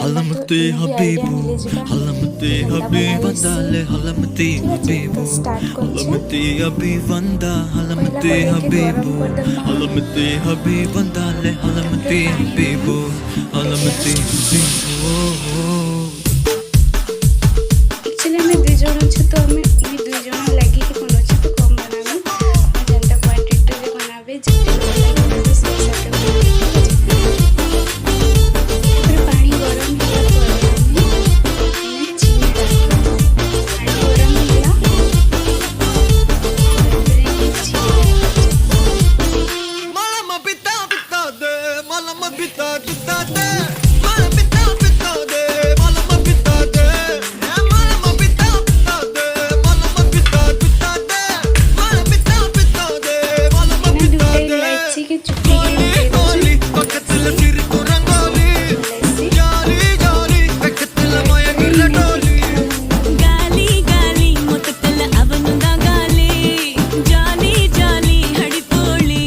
हलमती हबीबू हलमती हबीब वंदाले हलमती हबीबू हलमती हबीब वंदा हलमती हबीबू हलमती हबीब वंदाले हलमती हबीबू हलमती हबीबू एक्चुअली हमें दुई जन अच्छे तो हमें दुई जन लगी कि कौन अच्छे तो कम बनावे जनता क्वांटिटी रे बनावे जितने लोग बनावे से हिसाब से फिर पानी गरम होला पर हमें चीनी डालना पानी गरम होला फिर चीनी मलम पिता पिता दे मलम पिता पिता दे मलम पिता पिता दे मलम पिता दे मलम पिता पिता दे मलम पिता पिता दे मलम पिता पिता दे मलम पिता दे इलायची के चुटकी के गोली पकतल सिर को रंगोली जाली जाली पकतल माया गिर डोली ಗಾಲಿ ಗಾಲಿ ಮುತ್ತಲ ಅವನುದ ಗಾಲಿ ಜಾಲಿ ಜಾಲಿ ಹಡಿಪೋಳಿ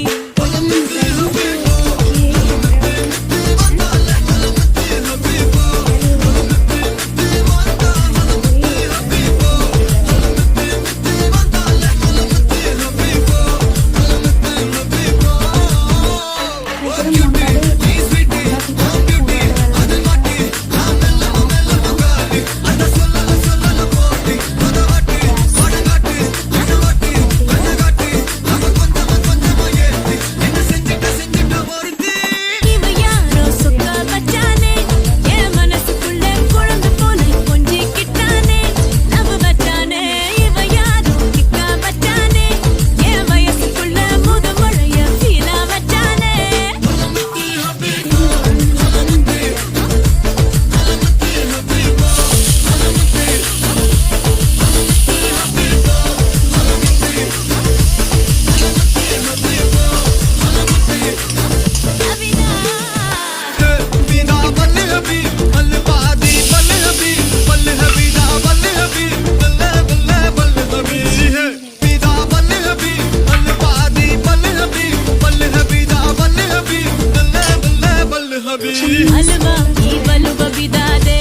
இவ யாரோ சொக்க வச்சானே என் மனசுக்குள்ள குழந்தை போல கொஞ்சிக்கிட்டானே லவ் வச்சானே இவ யாரோ கிக்கா வச்சானே என் வயசுக்குள்ள முத முழைய ஃபீலா வச்சானே बिना बल हबी बल बादी बल हबी बल हबीदा बल हबी बल्ले बल्ले बल हबी है बिना बल हबी बल बादी बल हबी बल हबीदा बल हबी बल्ले बल्ले बल हबी हलवा ಈ ಬಲು ಬಬಿದಾದೆ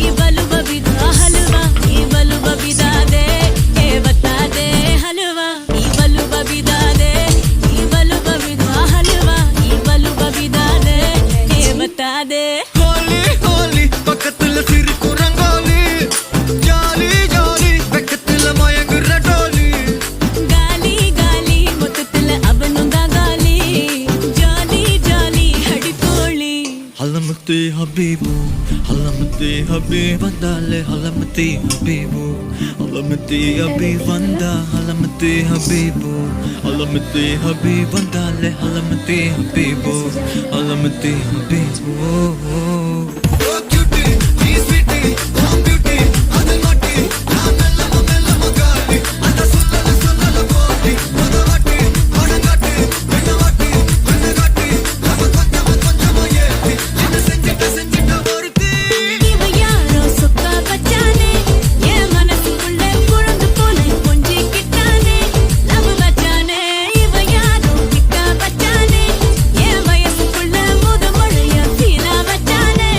ಈ ಬಲು ಬಬಿದಾ ಹಲವಾ ಈ ಬಲು ಬಬಿದಾದೆ ಏ ಬತಾದೆ ಹಲವಾ ಈ ಬಲು ಬಬಿದಾದೆ ಈ ಬಲು ಬಬಿದಾ ಹಲವಾ ಈ ಬಲು ಬಬಿದಾದೆ ಏ ಬತಾದೆ होली होली पकतल सिर को रंगोली जाली जाली पकतल माया गिर डोली ಗಾಲಿ ಗಾಲಿ ಮುತ್ತಲ ಅವನುದ ಗಾಲಿ ಜಾಲಿ ಜಾಲಿ ಹಡಿಪೋಳಿ हलमती हबीबू हलमती हबीब वंदाले हलमती हबीबू हलमती हबीब वंदा हलमती हबीबू हलमती हबीब वंदाले हलमती हबीबू हलमती हबीबू இவ யாரோ சொக்க வச்சானே என் மனசுக்குள்ள குழந்தை போல கொஞ்சிக்கிட்டானே லவ் வச்சானே இவ யாரோ கிக்கா வச்சானே என் வயசுக்குள்ள முத முழைய ஃபீலா வச்சானே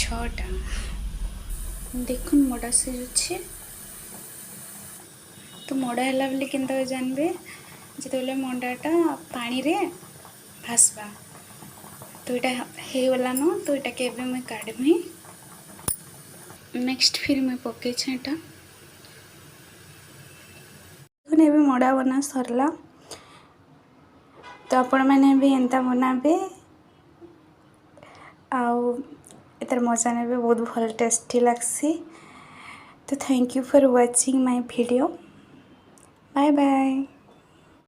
ছটা দেখুন মোটা সিজুছে তো মোটা ହେଲା ବୋଲି କେନ୍ତା ଜାଣିବେ ଯେତେବେଳେ ମଣ୍ଡାଟା ପାଣିରେ ଭାସବା ତ ଏଇଟା ହେଇଗଲାନ ତ ଏଇଟାକେ ଏବେ ମୁଇଁ କାଢ଼ିମି ନେକ୍ସଟ ଫିର୍ ମୁଇଁ ପକେଇଛେ ଏଇଟା ଏବେ ମଡ଼ା ବନା ସରିଲା तो आपण मैंने भी एंता बनाबे आउ एतार मजा ने बहुत भल टेस्टी लगसी। तो thank you for watching my video. Bye bye.